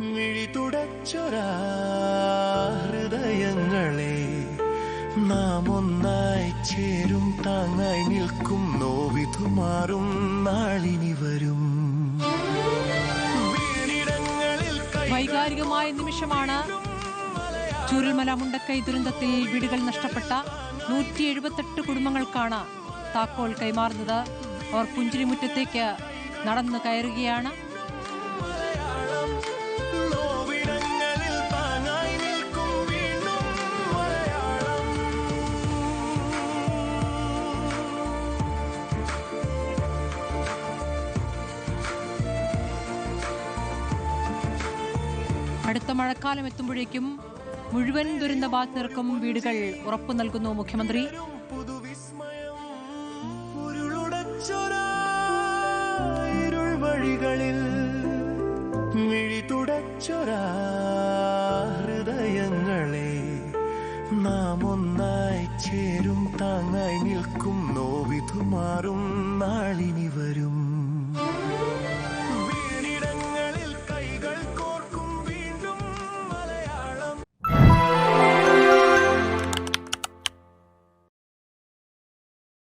മിഴി തുടച്ചൊരാ ഹൃദയങ്ങളെ നാം ഒന്നായി ചേരും താങ്ങായി നിൽക്കും നോവിധു മാറും നാളിനി വരും. വൈകാരികമായ നിമിഷമാണ്. ചൂരൽമല മുണ്ടക്കൈ ദുരന്തത്തിൽ വീടുകൾ നഷ്ടപ്പെട്ട 178 കുടുംബങ്ങൾക്കാണ് താക്കോൽ കൈമാറുന്നത്. അവർ പുഞ്ചിരിമുറ്റത്തേക്ക് നടന്നു കയറുകയാണ്. അടുത്ത മഴക്കാലം എത്തുമ്പോഴേക്കും മുഴുവൻ ദുരന്തബാധിതർക്കും വീടുകൾ ഉറപ്പു നൽകുന്നു മുഖ്യമന്ത്രി. വഴികളിൽ മിഴി തുടച്ചൊരാ ഹൃദയങ്ങളെ നാം ഒന്നായി ചേരും താങ്ങായി നിൽക്കും നോവിധു മാറും നാളിനി വരും.